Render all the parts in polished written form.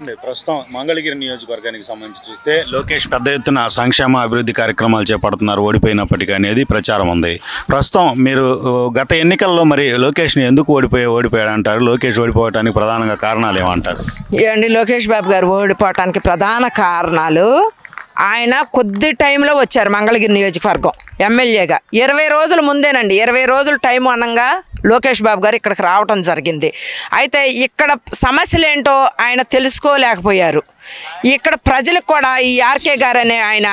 ప్రస్తుతం మంగళగిరి నియోజకవర్గానికి సంబంధించి చూస్తే లోకేష్ పెద్ద ఎత్తున సంక్షేమ అభివృద్ధి కార్యక్రమాలు చేపడుతున్నారు ఓడిపోయినప్పటికీ అనేది ప్రచారం ఉంది. ప్రస్తుతం మీరు గత ఎన్నికల్లో మరి లోకేష్ని ఎందుకు ఓడిపోయాడు అంటారు? లోకేష్ ఓడిపోవడానికి ప్రధానంగా కారణాలు ఏమంటారు? ఏమండి, లోకేష్ బాబు గారు ఓడిపోవటానికి ప్రధాన కారణాలు ఆయన కొద్ది టైంలో వచ్చారు మంగళగిరి నియోజకవర్గం ఎమ్మెల్యేగా. 20 రోజుల ముందేనండి, 20 రోజుల టైం అనగా లోకేష్ బాబు గారు ఇక్కడికి రావటం జరిగింది. అయితే ఇక్కడ సమస్యలు ఏంటో ఆయన తెలుసుకోలేకపోయారు. ఇక్కడ ప్రజలకు కూడా ఈ ఆర్కే గారు అనే ఆయన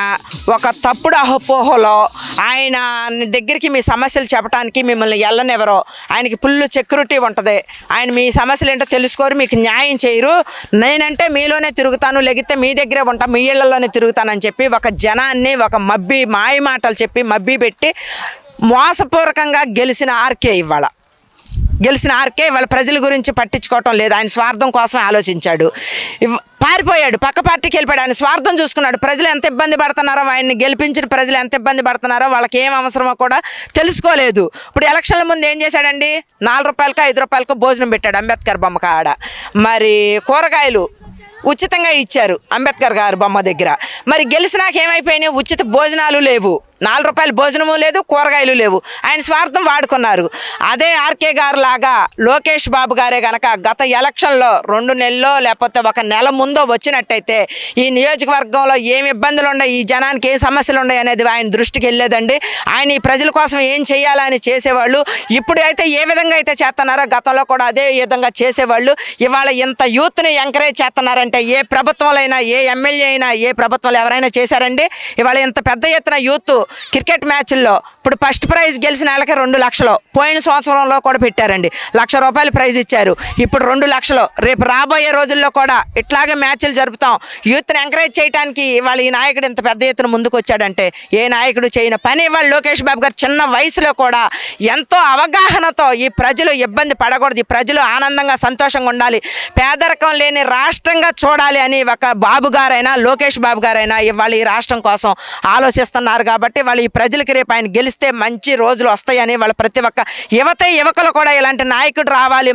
ఒక తప్పుడు అపోహలో ఆయన దగ్గరికి మీ సమస్యలు చెప్పడానికి మిమ్మల్ని వెళ్ళనివ్వరో, ఆయనకి ఫుల్ సెక్యూరిటీ ఉంటుంది, ఆయన మీ సమస్యలు ఏంటో తెలుసుకోరు, మీకు న్యాయం చేయరు, నేనంటే మీలోనే తిరుగుతాను, లెగితే మీ దగ్గరే ఉంటాను, మీ ఇళ్లలోనే తిరుగుతానని చెప్పి ఒక జనాన్ని ఒక మాయ మాటలు చెప్పి మబ్బి పెట్టి మోసపూర్వకంగా గెలిచిన ఆర్కే ఇవాళ ప్రజల గురించి పట్టించుకోవటం లేదు. ఆయన స్వార్థం కోసం ఆలోచించాడు, పారిపోయాడు, పక్క పార్టీకి వెళ్ళిపోయాడు. ఆయన స్వార్థం చూసుకున్నాడు. ప్రజలు ఎంత ఇబ్బంది పడుతున్నారో, ఆయన్ని గెలిపించిన ప్రజలు ఎంత ఇబ్బంది పడుతున్నారో, వాళ్ళకి ఏం అవసరమో కూడా తెలుసుకోలేదు. ఇప్పుడు ఎలక్షన్ల ముందు ఏం చేశాడండి? 4 రూపాయలకో 5 రూపాయలకో భోజనం పెట్టాడు అంబేద్కర్ బొమ్మ కాడ. మరి కూరగాయలు ఉచితంగా ఇచ్చారు అంబేద్కర్ గారి బొమ్మ దగ్గర. మరి గెలిచినాక ఏమైపోయినాయి? ఉచిత భోజనాలు లేవు, 4 రూపాయల భోజనము లేదు, కూరగాయలు లేవు. ఆయన స్వార్థం వాడుకున్నారు. అదే ఆర్కే గారు లాగా లోకేష్ బాబు గారే గనక గత ఎలక్షన్లో 2 నెలల్లో లేకపోతే 1 నెల ముందో వచ్చినట్టయితే ఈ నియోజకవర్గంలో ఏమి ఇబ్బందులు ఉన్నాయి, ఈ జనానికి ఏ సమస్యలు ఉన్నాయి అనేది ఆయన దృష్టికి వెళ్ళేదండి. ఆయన ఈ ప్రజల కోసం ఏం చేయాలని చేసేవాళ్ళు. ఇప్పుడు అయితే ఏ విధంగా అయితే చేస్తున్నారో గతంలో కూడా అదే విధంగా చేసేవాళ్ళు. ఇవాళ ఇంత యూత్ని ఎంకరేజ్ చేస్తున్నారంటే ఏ ప్రభుత్వంలో అయినా, ఏ ఎమ్మెల్యే అయినా, ఏ ప్రభుత్వంలో ఎవరైనా చేశారండి? ఇవాళ ఇంత పెద్ద ఎత్తున యూత్ క్రికెట్ మ్యాచ్ల్లో ఇప్పుడు ఫస్ట్ ప్రైజ్ గెలిచిన వాళ్ళకి 2 లక్షలు, పోయిన సంవత్సరంలో కూడా పెట్టారండి, 1,00,000 రూపాయలు ప్రైజ్ ఇచ్చారు. ఇప్పుడు 2 లక్షలు. రేపు రాబోయే రోజుల్లో కూడా ఇట్లాగే మ్యాచ్లు జరుపుతాం. యూత్ని ఎంకరేజ్ చేయడానికి ఇవాళ ఈ నాయకుడు ఇంత పెద్ద ఎత్తున ముందుకు వచ్చాడంటే ఏ నాయకుడు చేయని పని. ఇవాళ లోకేష్ బాబు గారు చిన్న వయసులో కూడా ఎంతో అవగాహనతో ఈ ప్రజలు ఇబ్బంది పడకూడదు, ఈ ప్రజలు ఆనందంగా సంతోషంగా ఉండాలి, పేదరికం లేని రాష్ట్రంగా చూడాలి అని ఒక బాబు గారైనా లోకేష్ బాబు గారైనా ఇవాళ ఈ రాష్ట్రం కోసం ఆలోచిస్తున్నారు. కాబట్టి వాళ్ళు ఈ ప్రజలకి రేపు ఆయన గెలిస్తే మంచి రోజులు వస్తాయని వాళ్ళ ప్రతి ఒక్క యువకులు కూడా ఇలాంటి నాయకుడు రావాలి,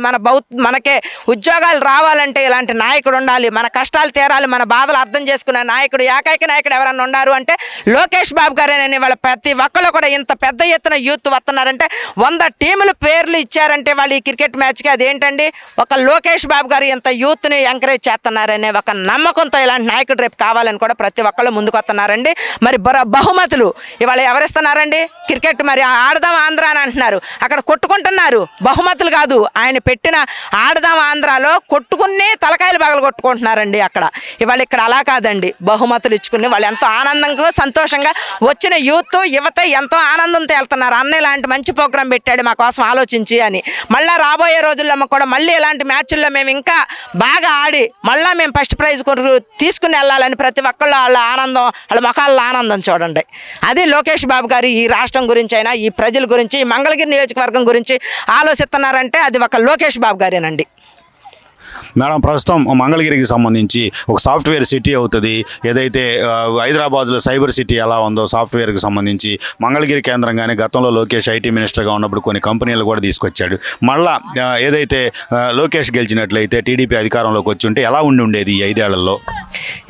మనకే ఉద్యోగాలు రావాలంటే ఇలాంటి నాయకుడు ఉండాలి, మన కష్టాలు తీరాలి, మన బాధలు అర్థం చేసుకునే నాయకుడు, ఏకైక నాయకుడు ఎవరన్నా ఉన్నారు అంటే లోకేష్ బాబు గారేనని వాళ్ళ ప్రతి ఒక్కరు కూడా ఇంత పెద్ద ఎత్తున యూత్ వస్తున్నారంటే 100 టీముల పేర్లు ఇచ్చారంటే వాళ్ళు ఈ క్రికెట్ మ్యాచ్కి అదేంటండి? ఒక లోకేష్ బాబు గారు ఇంత యూత్ని ఎంకరేజ్ చేస్తున్నారనే ఒక నమ్మకంతో ఇలాంటి నాయకుడు రేపు కావాలని కూడా ప్రతి ఒక్కళ్ళు ముందుకు వస్తున్నారండి. మరి బహుమతులు ఇవాళ ఎవరిస్తున్నారండి? క్రికెట్ మరి ఆడదాం ఆంధ్ర అని అంటున్నారు, అక్కడ కొట్టుకుంటున్నారు, బహుమతులు కాదు. ఆయన పెట్టిన ఆడదాం ఆంధ్రాలో కొట్టుకుని తలకాయలు పగలు కొట్టుకుంటున్నారండి అక్కడ. ఇవాళ ఇక్కడ అలా కాదండి, బహుమతులు ఇచ్చుకుని వాళ్ళు ఎంతో ఆనందంగా సంతోషంగా వచ్చిన యువత ఎంతో ఆనందంతో వెళ్తున్నారు. అన్న ఇలాంటి మంచి ప్రోగ్రాం పెట్టాడు మా కోసం ఆలోచించి అని. మళ్ళీ రాబోయే రోజుల్లో కూడా మళ్ళీ ఇలాంటి మ్యాచ్ల్లో మేము ఇంకా బాగా ఆడి మళ్ళీ మేము ఫస్ట్ ప్రైజ్ తీసుకుని వెళ్ళాలని ప్రతి ఒక్కళ్ళు వాళ్ళ ఆనందం, వాళ్ళ ముఖాల్లో ఆనందం చూడండి. అది లోకేష్ బాబు గారు ఈ రాష్ట్రం గురించి అయినా, ఈ ప్రజల గురించి, ఈ మంగళగిరి నియోజకవర్గం గురించి ఆలోచిస్తున్నారంటే అది ఒక లోకేష్ బాబు గారేనండి. మేడం, ప్రస్తుతం మంగళగిరికి సంబంధించి ఒక సాఫ్ట్వేర్ సిటీ అవుతుంది. ఏదైతే హైదరాబాద్లో సైబర్ సిటీ ఎలా ఉందో సాఫ్ట్వేర్కి సంబంధించి మంగళగిరి కేంద్రంగానే గతంలో లోకేష్ ఐటీ మినిస్టర్గా ఉన్నప్పుడు కొన్ని కంపెనీలు కూడా తీసుకొచ్చాడు. మళ్ళా ఏదైతే లోకేష్ గెలిచినట్లయితే టీడీపీ అధికారంలోకి వచ్చి ఉంటే ఎలా ఉండేది ఈ 5 ఏళ్లలో?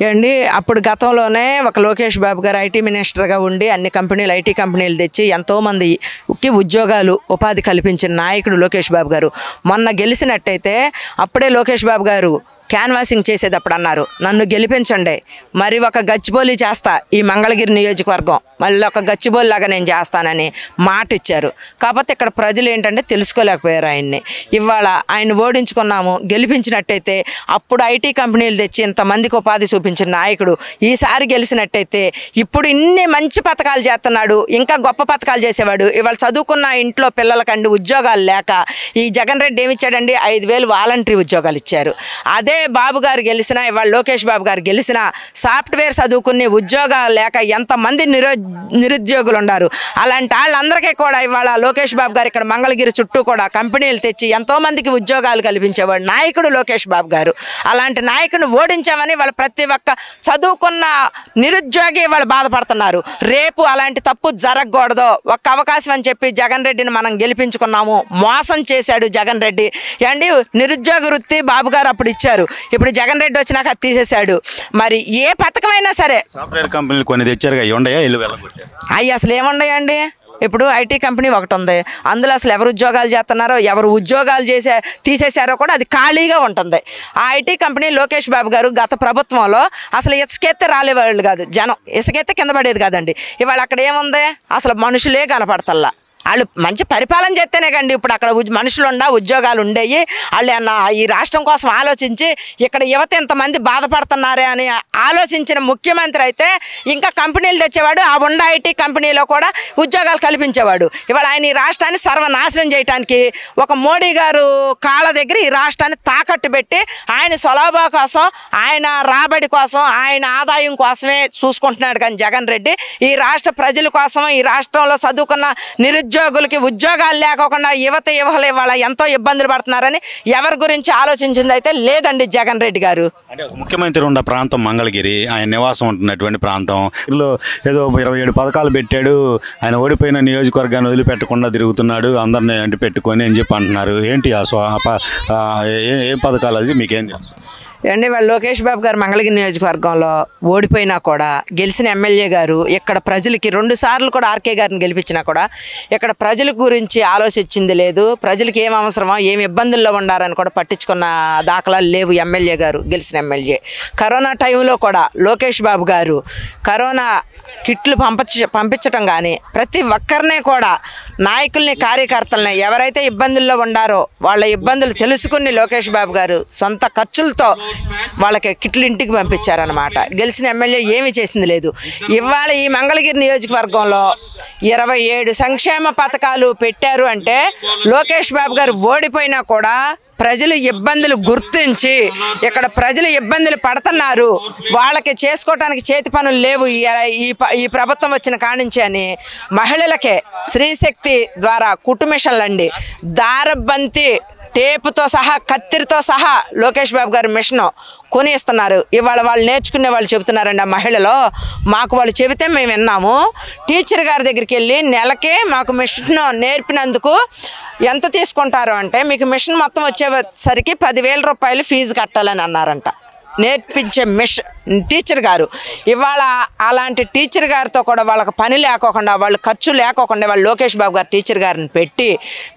ఏమండి, అప్పుడు గతంలోనే ఒక లోకేష్ బాబు గారు ఐటీ మినిస్టర్గా ఉండి అన్ని కంపెనీలు, ఐటీ కంపెనీలు తెచ్చి ఎంతోమందికి ఉద్యోగాలు, ఉపాధి కల్పించిన నాయకుడు లోకేష్ బాబు గారు. మొన్న గెలిచినట్టయితే అప్పుడే లోకేష్ బాబు గారు క్యాన్వాసింగ్ చేసేటప్పుడు అన్నారు, నన్ను గెలిపించండి, మరి ఒక గచ్చిబౌలి చేస్తా ఈ మంగళగిరి నియోజకవర్గం, మళ్ళీ ఒక గచ్చిబౌలి లాగా నేను చేస్తానని మాట ఇచ్చారు. కాకపోతే ఇక్కడ ప్రజలు ఏంటంటే తెలుసుకోలేకపోయారు ఆయన్ని. ఇవాళ ఆయన ఓడించుకున్నాము, గెలిపించినట్టయితే అప్పుడు ఐటీ కంపెనీలు తెచ్చి ఇంతమందికి ఉపాధి చూపించిన నాయకుడు ఈసారి గెలిచినట్టయితే ఇప్పుడు ఇన్ని మంచి పథకాలు చేస్తున్నాడు, ఇంకా గొప్ప పథకాలు చేసేవాడు. ఇవాళ చదువుకున్న ఇంట్లో పిల్లలకండి ఉద్యోగాలు లేక ఈ జగన్ రెడ్డి ఏమిచ్చాడండి? 5,000 వాలంటరీ ఉద్యోగాలు ఇచ్చారు. అదే బాబు గారు గెలిచినా, ఇవాళ లోకేష్ బాబు గారు గెలిచినా సాఫ్ట్వేర్ చదువుకుని ఉద్యోగాలు లేక ఎంతమంది నిరుద్యోగులు ఉన్నారు. అలాంటి వాళ్ళందరికీ కూడా ఇవాళ లోకేష్ బాబు గారు ఇక్కడ మంగళగిరి చుట్టూ కూడా కంపెనీలు తెచ్చి ఎంతోమందికి ఉద్యోగాలు కల్పించేవాడు నాయకుడు లోకేష్ బాబు గారు. అలాంటి నాయకుడిని ఓడించామని వాళ్ళ ప్రతి ఒక్క చదువుకున్న నిరుద్యోగి వాళ్ళు బాధపడుతున్నారు. రేపు అలాంటి తప్పు జరగకూడదు, ఒక్క అవకాశం అని చెప్పి జగన్ రెడ్డిని మనం గెలిపించుకున్నాము. మోసం చేశాడు జగన్ రెడ్డి అండి. నిరుద్యోగ వృత్తి బాబు గారు అప్పుడు ఇచ్చారు. ఇప్పుడు జగన్ రెడ్డి వచ్చినాక అది తీసేశాడు. మరి ఏ పథకమైనా సరే సాఫ్ట్వేర్ కంపెనీలు కొన్ని తెచ్చారుగా, ఇవి ఉండయా ఇల్లు వెళ్ళగొట్టారు? అవి అసలు ఏముండయండి. ఇప్పుడు ఐటీ కంపెనీ ఒకటి ఉంది, అందులో అసలు ఎవరు ఉద్యోగాలు చేస్తున్నారో, ఎవరు ఉద్యోగాలు తీసేశారో కూడా అది ఖాళీగా ఉంటుంది. ఆ ఐటీ కంపెనీ లోకేష్ బాబు గారు గత ప్రభుత్వంలో అసలు ఇసుకెత్తే రాలేవాళ్ళు కాదు, జనం ఇసుకెత్తే కింద పడేది కాదండి. ఇవాళ అక్కడ ఏముంది, అసలు మనుషులే కనపడతల్లా. వాళ్ళు మంచి పరిపాలన చేస్తేనే కండి ఇప్పుడు అక్కడ మనుషులు ఉద్యోగాలు ఉండేవి. వాళ్ళు ఈ రాష్ట్రం కోసం ఆలోచించి ఇక్కడ యువత ఎంతమంది బాధపడుతున్నారే అని ఆలోచించిన ముఖ్యమంత్రి అయితే ఇంకా కంపెనీలు తెచ్చేవాడు, ఆ ఐటీ కంపెనీలో కూడా ఉద్యోగాలు కల్పించేవాడు. ఇవాళ ఆయన ఈ రాష్ట్రాన్ని సర్వనాశనం చేయడానికి ఒక మోడీ గారు కాళ్ళ దగ్గర ఈ రాష్ట్రాన్ని తాకట్టు పెట్టి ఆయన స్వలాభ కోసం, ఆయన రాబడి కోసం, ఆయన ఆదాయం కోసమే చూసుకుంటున్నాడు. కానీ జగన్ రెడ్డి ఈ రాష్ట్ర ప్రజల కోసం, ఈ రాష్ట్రంలో చదువుకున్న నిరుద్యోగులకి ఉద్యోగాలు లేకోకుండా యువతలు ఇవాళ ఎంతో ఇబ్బందులు పడుతున్నారని ఎవరి గురించి ఆలోచించింది అయితే లేదండి జగన్ రెడ్డి గారు. అంటే ముఖ్యమంత్రి ఉన్న ప్రాంతం మంగళగిరి, ఆయన నివాసం ఉంటున్నటువంటి ప్రాంతం. ఇందులో ఏదో 27 పథకాలు పెట్టాడు, ఆయన ఓడిపోయిన నియోజకవర్గాన్ని వదిలిపెట్టకుండా తిరుగుతున్నాడు, అందరిని అంటి పెట్టుకొని అని చెప్పి అంటున్నారు. ఏంటి ఏం పథకాలు, అది మీకేం తెలుసు? అండి వాళ్ళు లోకేష్ బాబు గారు మంగళగిరి నియోజకవర్గంలో ఓడిపోయినా కూడా గెలిచిన ఎమ్మెల్యే గారు ఇక్కడ ప్రజలకి 2 సార్లు కూడా ఆర్కే గారిని గెలిపించినా కూడా ఇక్కడ ప్రజల గురించి ఆలోచించింది లేదు. ప్రజలకి ఏం అవసరమో, ఏం ఇబ్బందుల్లో ఉండారని కూడా పట్టించుకున్న దాఖలాలు లేవు. ఎమ్మెల్యే గారు గెలిచిన ఎమ్మెల్యే కరోనా టైంలో కూడా లోకేష్ బాబు గారు కరోనా కిట్లు పంపించటం కానీ ప్రతి ఒక్కరినే కూడా నాయకుల్ని, కార్యకర్తలని ఎవరైతే ఇబ్బందుల్లో ఉండారో వాళ్ళ ఇబ్బందులు తెలుసుకుని లోకేష్ బాబు గారు సొంత ఖర్చులతో వాళ్ళకి కిట్లు ఇంటికి పంపించారనమాట. గెలిచిన ఎమ్మెల్యే ఏమీ చేసింది లేదు. ఇవాళ ఈ మంగళగిరి నియోజకవర్గంలో 27 సంక్షేమ పథకాలు పెట్టారు అంటే లోకేష్ బాబు గారు ఓడిపోయినా కూడా ప్రజలు ఇబ్బందులు గుర్తించి ఇక్కడ ప్రజలు ఇబ్బందులు పడుతున్నారు, వాళ్ళకి చేసుకోవటానికి చేతి పనులు లేవు ఈ ప్రభుత్వం వచ్చిన కానించి అని మహిళలకే స్త్రీశక్తి ద్వారా కుటుంబిషన్లు అండి, దారబంతి టేపుతో సహా, కత్తిరితో సహా లోకేష్ బాబు గారు మిషన్ కొని ఇస్తున్నారు. ఇవాళ వాళ్ళు నేర్చుకునే వాళ్ళు చెబుతున్నారండి, ఆ మహిళలో మాకు వాళ్ళు చెబితే మేము విన్నాము. టీచర్ గారి దగ్గరికి వెళ్ళి నెలకే మాకు మిషన్ నేర్పినందుకు ఎంత తీసుకుంటారు అంటే మీకు మిషన్ మొత్తం వచ్చేసరికి 10,000 రూపాయలు ఫీజు కట్టాలని అన్నారంట నేర్పించే టీచర్ గారు. ఇవాళ అలాంటి టీచర్ గారితో కూడా వాళ్ళకి పని లేకోకుండా, వాళ్ళు ఖర్చు లేకోకుండా వాళ్ళు లోకేష్ బాబు గారు టీచర్ గారిని పెట్టి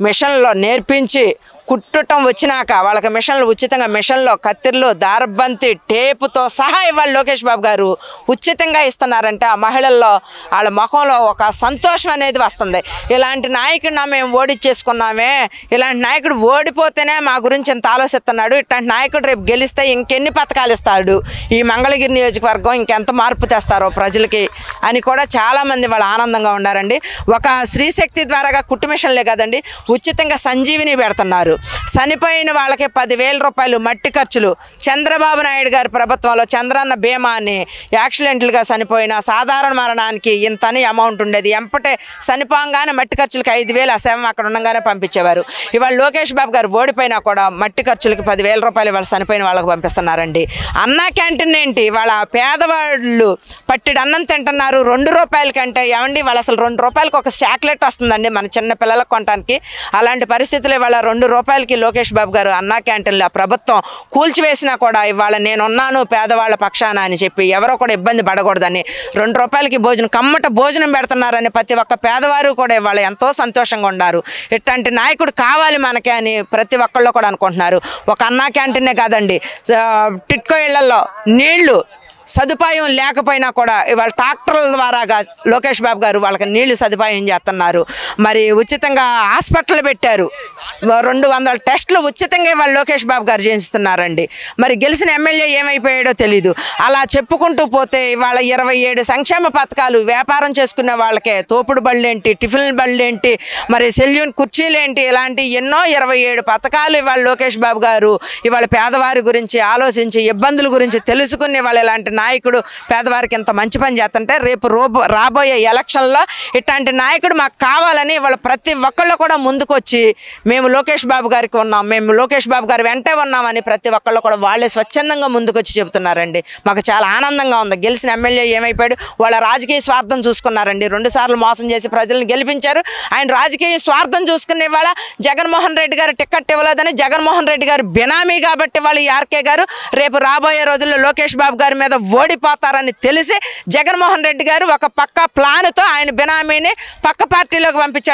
మిషన్లో నేర్పించి కుట్టడం వచ్చినాక వాళ్ళకి మిషన్లు ఉచితంగా, మిషన్లో కత్తిర్లు, దారబంతి, టేపుతో సహా ఇవాళ లోకేష్ బాబు గారు ఉచితంగా ఇస్తున్నారంటే ఆ మహిళల్లో వాళ్ళ ముఖంలో ఒక సంతోషం అనేది వస్తుంది. ఇలాంటి నాయకుడిని మేము ఓడిచ్చేసుకున్నామే, ఇలాంటి నాయకుడు ఓడిపోతేనే మా గురించి ఎంత ఆలోచిస్తున్నాడు, ఇట్లాంటి నాయకుడు రేపు గెలిస్తే ఇంకెన్ని పథకాలు ఇస్తాడు, ఈ మంగళగిరి నియోజకవర్గం ఇంకెంత మార్పు తెస్తారో ప్రజలకి అని కూడా చాలామంది వాళ్ళు ఆనందంగా ఉన్నారండి. ఒక స్త్రీశక్తి ద్వారాగా కుట్టు మిషన్లే కదండి, ఉచితంగా సంజీవిని పెడుతున్నారు. చనిపోయిన వాళ్ళకి 10,000 రూపాయలు మట్టి ఖర్చులు. చంద్రబాబు నాయుడు గారి ప్రభుత్వంలో చంద్రన్న బీమా అని యాక్సిడెంట్లుగా చనిపోయిన సాధారణ మరణానికి ఇంతని అమౌంట్ ఉండేది, ఎంపటే చనిపోగానే మట్టి ఖర్చులకి 5,000 ఆ శవం అక్కడ ఉండగానే పంపించేవారు. ఇవాళ లోకేష్ బాబు గారు ఓడిపోయినా కూడా మట్టి ఖర్చులకి 10,000 రూపాయలు వాళ్ళు చనిపోయిన వాళ్ళకి పంపిస్తున్నారండి. అన్నా క్యాంటీన్ ఏంటి, వాళ్ళ పేదవాళ్ళు పట్టిడు అన్నం తింటున్నారు 2 రూపాయల కంటే. ఏమండి వాళ్ళు అసలు 2 రూపాయలకి ఒక చాక్లెట్ వస్తుందండి మన చిన్న పిల్లలకు కొనడానికి. అలాంటి పరిస్థితులు ఇవాళ 2 రూపాయలకి లోకేష్ బాబు గారు అన్నా క్యాంటీన్లో ప్రభుత్వం కూల్చివేసినా కూడా ఇవాళ నేనున్నాను పేదవాళ్ళ పక్షాన అని చెప్పి ఎవరో కూడా ఇబ్బంది పడకూడదని 2 రూపాయలకి కమ్మట భోజనం పెడుతున్నారని ప్రతి ఒక్క పేదవారు కూడా ఇవాళ ఎంతో సంతోషంగా ఉన్నారు. ఇట్లాంటి నాయకుడు కావాలి మనకే అని ప్రతి ఒక్కళ్ళు కూడా అనుకుంటున్నారు. ఒక అన్నా క్యాంటీనే కాదండి, టిట్కో ఇళ్లలో నీళ్లు సదుపాయం లేకపోయినా కూడా ఇవాళ ట్రాక్టర్ల ద్వారాగా లోకేష్ బాబు గారు వాళ్ళకి నీళ్లు సదుపాయం చేస్తున్నారు. మరి ఉచితంగా హాస్పిటల్ పెట్టారు, 200 టెస్టులు ఉచితంగా ఇవాళ లోకేష్ బాబు గారు చేయిస్తున్నారండి. మరి గెలిచిన ఎమ్మెల్యే ఏమైపోయాడో తెలీదు. అలా చెప్పుకుంటూ పోతే ఇవాళ 27 సంక్షేమ పథకాలు, వ్యాపారం చేసుకునే వాళ్ళకే తోపుడు బళ్ళేంటి, టిఫిన్ బళ్ళేంటి, మరి సెల్యూన్ కుర్చీలేంటి, ఇలాంటి ఎన్నో 27 పథకాలు ఇవాళ లోకేష్ బాబు గారు ఇవాళ పేదవారి గురించి ఆలోచించి ఇబ్బందుల గురించి తెలుసుకుని వాళ్ళు ఇలాంటి నాయకుడు పేదవారికి ఇంత మంచి పని చేస్తుంటే రేపు రాబోయే ఎలక్షన్లో ఇట్లాంటి నాయకుడు మాకు కావాలని వాళ్ళ ప్రతి ఒక్కళ్ళు కూడా ముందుకొచ్చి మేము లోకేష్ బాబు గారికి ఉన్నాం, మేము లోకేష్ బాబు గారి వెంటే ఉన్నామని ప్రతి ఒక్కళ్ళు కూడా వాళ్ళే స్వచ్ఛందంగా ముందుకొచ్చి చెబుతున్నారండి. మాకు చాలా ఆనందంగా ఉంది. గెలిచిన ఎమ్మెల్యే ఏమైపోయాడు, వాళ్ళ రాజకీయ స్వార్థం చూసుకున్నారండి. 2 సార్లు మోసం చేసి ప్రజలను గెలిపించారు. ఆయన రాజకీయ స్వార్థం చూసుకునే వాళ్ళ జగన్మోహన్ రెడ్డి గారు టికెట్ ఇవ్వలేదని జగన్మోహన్ రెడ్డి గారు బినామీ కాబట్టి వాళ్ళు ఆర్కే గారు రేపు రాబోయే రోజుల్లో లోకేష్ బాబు గారి మీద ఓడిపోతారని తెలిసి జగన్మోహన్ రెడ్డి గారు ఒక పక్క ప్లాన్తో ఆయన బినామీని పక్క పార్టీలోకి పంపించాడు.